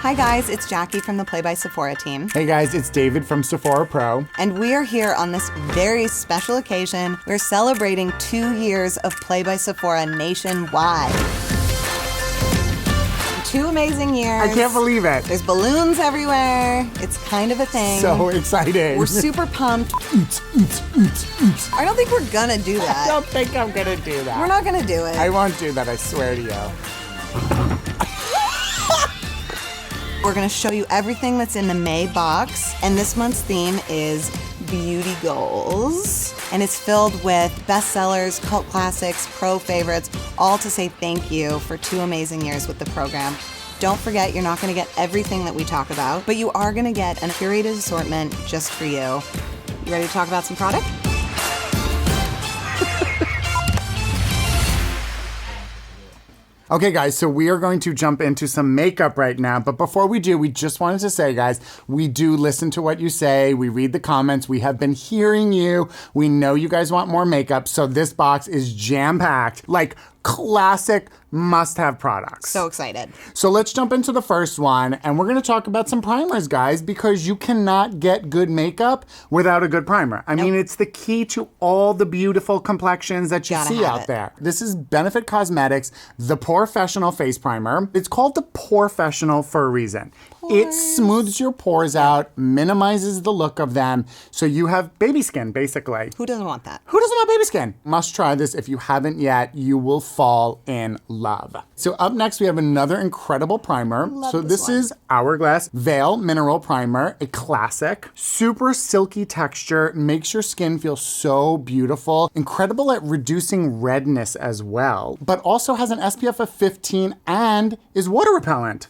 Hi guys, it's Jackie from the Play by Sephora team. Hey guys, it's David from Sephora PRO. And we are here on this very special occasion. We're celebrating 2 years of Play by Sephora nationwide. 2 amazing years. I can't believe it. There's balloons everywhere. It's kind of a thing. So exciting. We're super pumped. I don't think we're gonna do that. I don't think I'm gonna do that. We're not gonna do it. I won't do that, I swear to you. We're gonna show you everything that's in the May box, and this month's theme is Beauty Goals. And it's filled with bestsellers, cult classics, pro favorites, all to say thank you for 2 amazing years with the program. Don't forget, you're not gonna get everything that we talk about, but you are gonna get a curated assortment just for you. You ready to talk about some product? Okay guys, so we are going to jump into some makeup right now, but before we do, we just wanted to say guys, we do listen to what you say, we read the comments, we have been hearing you, we know you guys want more makeup, so this box is jam-packed, like classic must-have products. So excited. So let's jump into the first one, and we're gonna talk about some primers, guys, because you cannot get good makeup without a good primer. I mean, it's the key to all the beautiful complexions that you see out there. This is Benefit Cosmetics, the Professional Face Primer. It's called the Professional for a reason. It smooths your pores out, minimizes the look of them, so you have baby skin, basically. Who doesn't want that? Who doesn't want baby skin? Must try this if you haven't yet. You will fall in love. So up next, we have another incredible primer. So this is Hourglass Veil Mineral Primer, a classic. Super silky texture, makes your skin feel so beautiful. Incredible at reducing redness as well, but also has an SPF of 15 and is water repellent.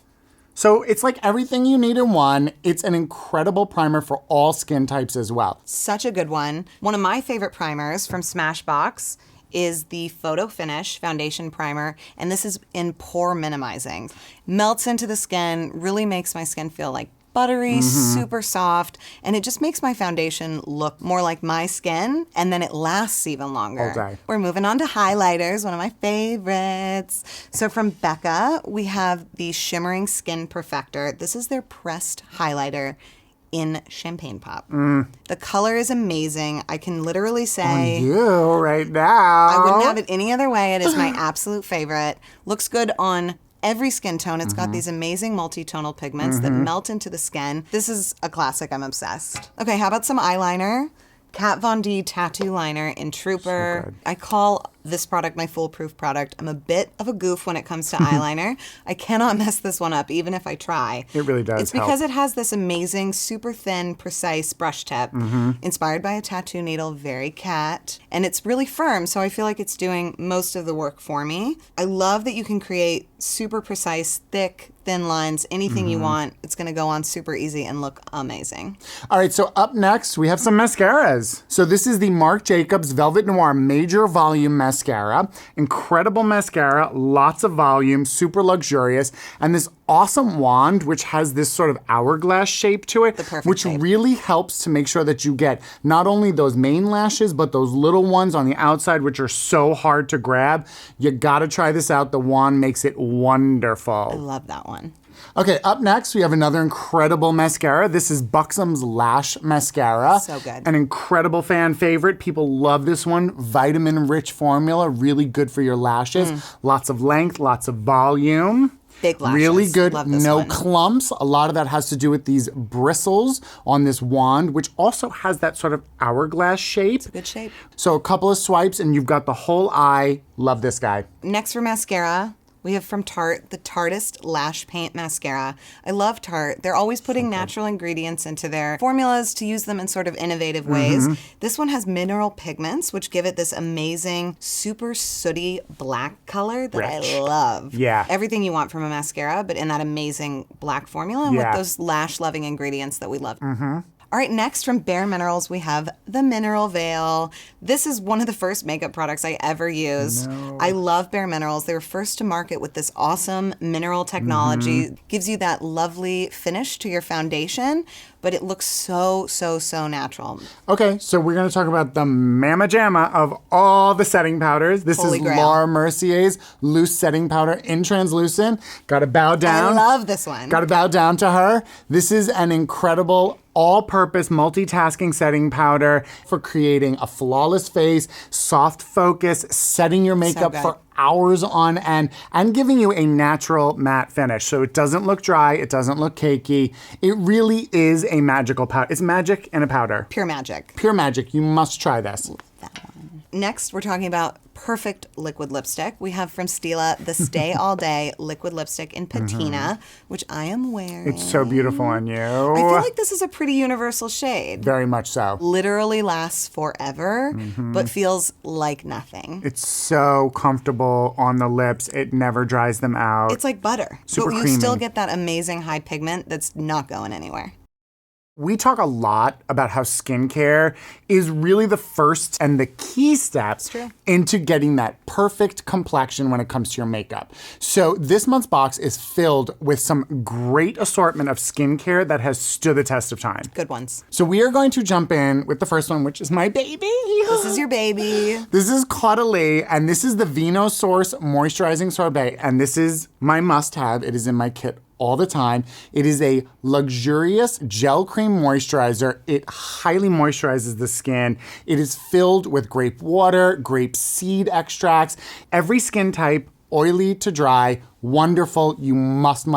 So it's like everything you need in one. It's an incredible primer for all skin types as well. Such a good one. One of my favorite primers from Smashbox is the Photo Finish Foundation Primer, and this is in pore minimizing. Melts into the skin, really makes my skin feel like buttery, super soft, and it just makes my foundation look more like my skin, and then it lasts even longer. All day. We're moving on to highlighters, one of my favorites. So from Becca, we have the Shimmering Skin Perfector. This is their pressed highlighter in Champagne Pop. The color is amazing. I can literally say... On you right now. I wouldn't have it any other way. It is my absolute favorite. Looks good on every skin tone. It's got these amazing multi-tonal pigments that melt into the skin. This is a classic. I'm obsessed. Okay, how about some eyeliner? Kat Von D Tattoo Liner in Trooper. So I call this product my foolproof product. I'm a bit of a goof when it comes to eyeliner. I cannot mess this one up, even if I try. It really does It's because it has this amazing, super thin, precise brush tip, inspired by a tattoo needle, very Kat. And it's really firm, so I feel like it's doing most of the work for me. I love that you can create super precise, thick, thin lines, anything you want. It's gonna go on super easy and look amazing. All right, so up next, we have some mascaras. So this is the Marc Jacobs Velvet Noir Major Volume Mascara. Incredible mascara, lots of volume, super luxurious, and this awesome wand, which has this sort of hourglass shape to it, which shape. really helps to make sure that you get not only those main lashes, but those little ones on the outside, which are so hard to grab. You gotta try this out. The wand makes it wonderful. I love that one. Okay, up next, we have another incredible mascara. This is Buxom's Lash Mascara. So good. An incredible fan favorite. People love this one. Vitamin-rich formula, really good for your lashes. Lots of length, lots of volume. Big lashes. Really good, Love this no one. clumps. A lot of that has to do with these bristles on this wand, which also has that sort of hourglass shape. It's a good shape. So a couple of swipes and you've got the whole eye. Love this guy. Next for mascara, we have from Tarte, the Tarteist Lash Paint Mascara. I love Tarte. They're always putting natural ingredients into their formulas to use them in sort of innovative ways. This one has mineral pigments, which give it this amazing, super sooty black color that I love. Yeah. Everything you want from a mascara, but in that amazing black formula with those lash-loving ingredients that we love. All right, next from Bare Minerals, we have the Mineral Veil. This is one of the first makeup products I ever used. I love Bare Minerals. They were first to market with this awesome mineral technology. Gives you that lovely finish to your foundation, but it looks so, so, so natural. Okay, so we're going to talk about the Mama Jamma of all the setting powders. This Holy is grail. Laura Mercier's loose setting powder in translucent. Got to bow down. I love this one. Got to bow down to her. This is an incredible all-purpose multitasking setting powder for creating a flawless face, soft focus, setting your makeup good. for hours on end, and giving you a natural matte finish. So it doesn't look dry, it doesn't look cakey. It really is a magical powder. It's magic in a powder. Pure magic. Pure magic. You must try this. That one. Next, we're talking about perfect liquid lipstick. We have from Stila the Stay All Day liquid lipstick in patina, which I am wearing. It's so beautiful on you. I feel like this is a pretty universal shade. Very much so. Literally lasts forever, but feels like nothing. It's so comfortable on the lips. It never dries them out. It's like butter. Super but you creamy. still get that amazing high pigment that's not going anywhere. We talk a lot about how skincare is really the first and the key step into getting that perfect complexion when it comes to your makeup. So this month's box is filled with some great assortment of skincare that has stood the test of time. Good ones. So we are going to jump in with the first one, which is my baby. This is your baby. This is Caudalie, and this is the Vino Source Moisturizing Sorbet, and this is my must-have. It is in my kit all the time. It is a luxurious gel cream moisturizer. It highly moisturizes the skin. It is filled with grape water, grape seed extracts, every skin type, oily to dry, wonderful. You must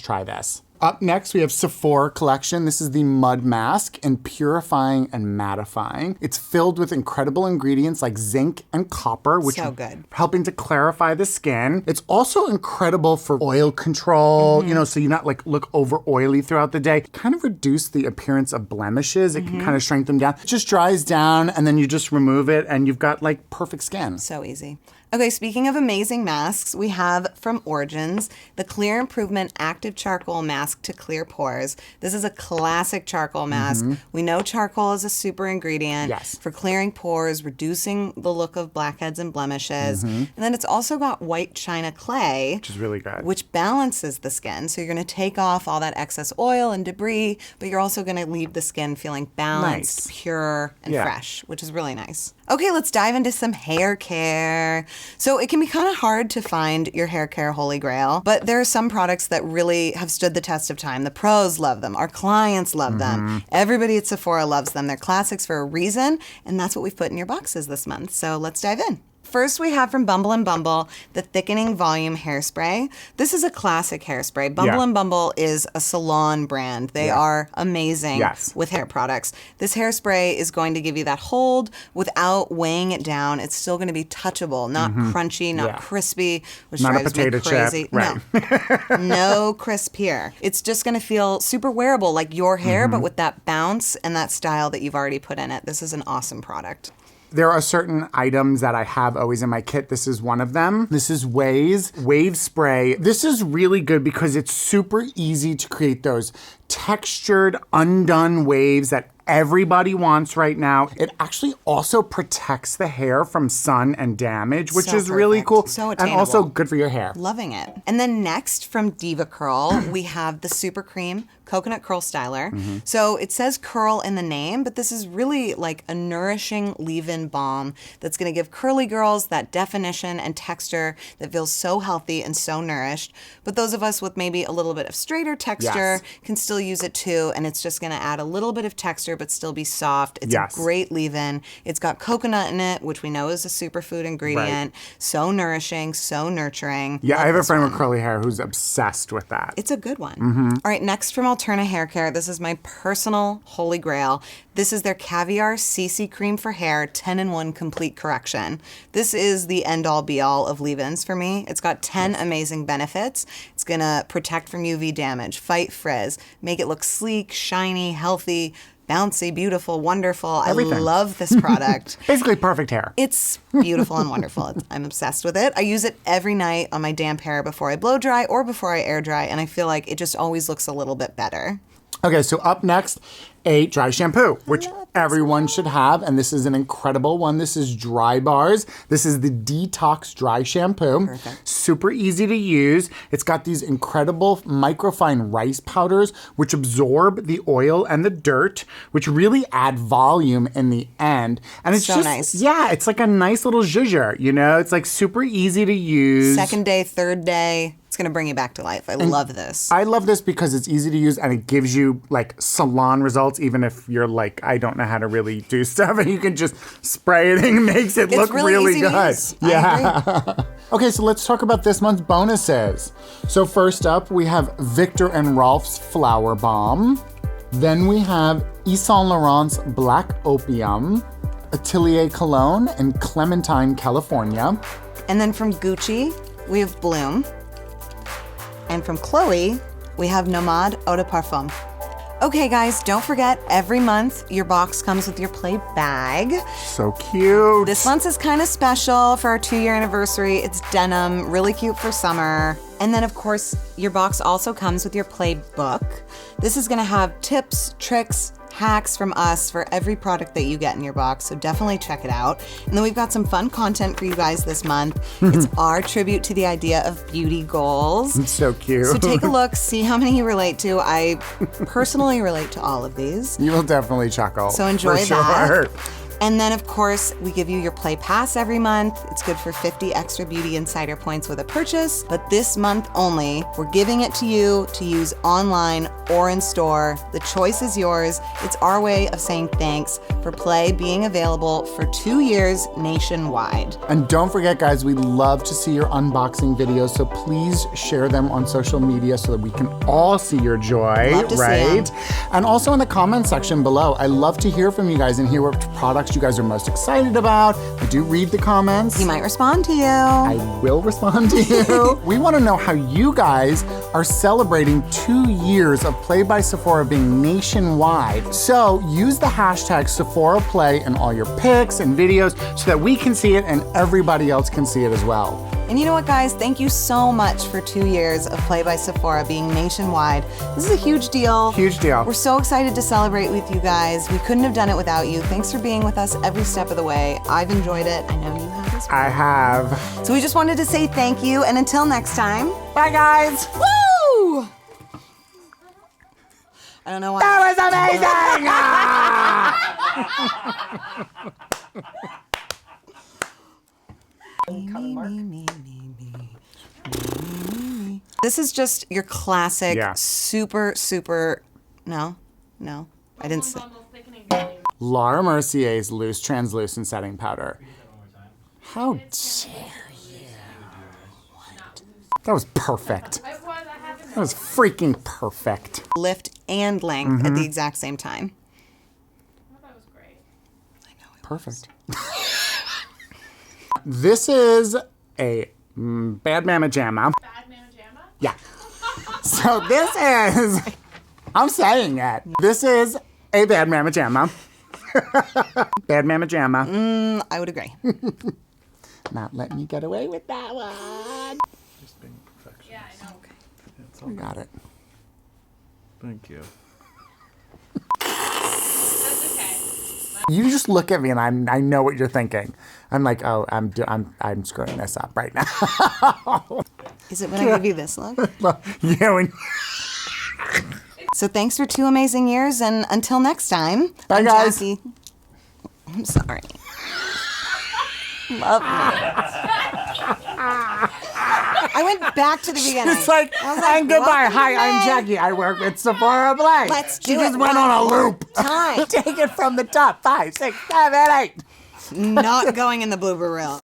try this. Up next, we have Sephora collection. This is the Mud Mask in purifying and mattifying. It's filled with incredible ingredients like zinc and copper, which so good. Helping to clarify the skin. It's also incredible for oil control, so you not like look over oily throughout the day. Kind of reduce the appearance of blemishes. It can kind of shrink them down. It just dries down and then you just remove it and you've got like perfect skin. So easy. Okay, speaking of amazing masks, we have from Origins the Clear Improvement Active Charcoal Mask to clear pores. This is a classic charcoal mask. We know charcoal is a super ingredient for clearing pores, reducing the look of blackheads and blemishes. And then it's also got white china clay, which is really good, which balances the skin. So you're going to take off all that excess oil and debris, but you're also going to leave the skin feeling balanced, pure, and fresh, which is really nice. Okay, let's dive into some hair care. So it can be kind of hard to find your hair care holy grail, but there are some products that really have stood the test of time. The pros love them. Our clients love them. Everybody at Sephora loves them. They're classics for a reason, and that's what we've put in your boxes this month. So let's dive in. First, we have from Bumble and Bumble the Thickening Volume Hairspray. This is a classic hairspray. Bumble and Bumble is a salon brand. They are amazing with hair products. This hairspray is going to give you that hold without weighing it down. It's still going to be touchable, not crunchy, not crispy, which not drives a potato me crazy. Chip. Right. No, no crisp here. It's just going to feel super wearable, like your hair, but with that bounce and that style that you've already put in it. This is an awesome product. There are certain items that I have always in my kit. This is one of them. This is Wave Spray. This is really good because it's super easy to create those textured, undone waves that everybody wants right now. It actually also protects the hair from sun and damage, which is really cool. So attainable. And also good for your hair. Loving it. And then next from Diva Curl, we have the Super Cream Coconut Curl Styler. So it says curl in the name, but this is really like a nourishing leave-in balm that's going to give curly girls that definition and texture that feels so healthy and so nourished. But those of us with maybe a little bit of straighter texture can still use it too, and it's just going to add a little bit of texture but still be soft. It's a great leave-in. It's got coconut in it, which we know is a superfood ingredient. So nourishing, so nurturing. Yeah, I have a friend with curly hair who's obsessed with that. It's a good one. All right, next from Alterna Haircare, this is my personal holy grail. This is their Caviar CC Cream for Hair 10-in-1 Complete Correction. This is the end-all be-all of leave-ins for me. It's got 10 amazing benefits. It's gonna protect from UV damage, fight frizz, make it look sleek, shiny, healthy, bouncy, beautiful, wonderful. Everything. I love this product. Basically perfect hair. It's beautiful and wonderful. I'm obsessed with it. I use it every night on my damp hair before I blow dry or before I air dry, and I feel like it just always looks a little bit better. Okay, so up next, a dry shampoo, which everyone should have, and this is an incredible one. This is Dry Bars. This is the Detox Dry Shampoo. Perfect. Super easy to use. It's got these incredible microfine rice powders, which absorb the oil and the dirt, which really add volume in the end. And it's so just nice. Yeah, it's like a nice little zhuzher, you know? It's like super easy to use. Second day, third day, it's going to bring you back to life. I love this. I love this because it's easy to use and it gives you like salon results, even if you're like, I don't know how to really do stuff, and you can just spray it and it makes it look really easy to good. use. I agree. Okay, so let's talk about this month's bonuses. So first up, we have Victor and Rolf's Flower Bomb. Then we have Yves Saint Laurent's Black Opium, Atelier Cologne in Clementine, California. And then from Gucci, we have Bloom. And from Chloe, we have Nomade Eau de Parfum. Okay, guys, don't forget, every month your box comes with your Play bag. So cute. This month's is kind of special for our 2-year anniversary. It's denim, really cute for summer. And then, of course, your box also comes with your Play book. This is gonna have tips, tricks, hacks from us for every product that you get in your box, so definitely check it out. And then we've got some fun content for you guys this month. It's our tribute to the idea of beauty goals. It's so cute. So take a look, see how many you relate to. I personally relate to all of these. You will definitely chuckle. So enjoy for that. Sure. And then, of course, we give you your Play Pass every month. It's good for 50 extra Beauty Insider points with a purchase. But this month only, we're giving it to you to use online or in store. The choice is yours. It's our way of saying thanks for Play being available for 2 years nationwide. And don't forget, guys, we love to see your unboxing videos, so please share them on social media so that we can all see your joy, Love to see right? 'em. And also in the comment section below, I love to hear from you guys and hear what products you guys are most excited about. I do read the comments. He might respond to you. I will respond to you. We want to know how you guys are celebrating 2 years of Play by Sephora being nationwide. So use the hashtag SephoraPlay in all your pics and videos so that we can see it and everybody else can see it as well. And you know what, guys? Thank you so much for 2 years of Play by Sephora being nationwide. This is a huge deal. Huge deal. We're so excited to celebrate with you guys. We couldn't have done it without you. Thanks for being with us every step of the way. I've enjoyed it. I know you have as well. I have. So we just wanted to say thank you, and until next time, Bye, guys. woo! I don't know why. That was amazing. This is just your classic, Yeah. super, no, I didn't say. Laura Mercier's Loose Translucent Setting Powder. How dare you? What? That was perfect. That was freaking perfect. Lift and length at the exact same time. That was great. Perfect. This is a Bad Mama Jamma. Bad Mama Jamma? Yeah. So this is, I'm saying it. This is a Bad Mama Jamma. Bad Mama Jamma. I would agree. Not letting you get away with that one. Just being perfection. Yeah, I know. It's all You got it. Thank you. That's okay. You just look at me and I know what you're thinking. I'm like, oh, I'm screwing this up right now. Is it when I give you this look? You and So thanks for 2 amazing years, and until next time. Bye, I'm guys. Jackie. I'm sorry. Love me. I went back to the beginning. it's like, I was like, and goodbye. welcome to Hi, I'm May. Jackie. I work at Sephora Play. Let's She do just it went one on a more loop. time. Take it from the top. 5, 6, 7, 8. Not going in the blooper reel.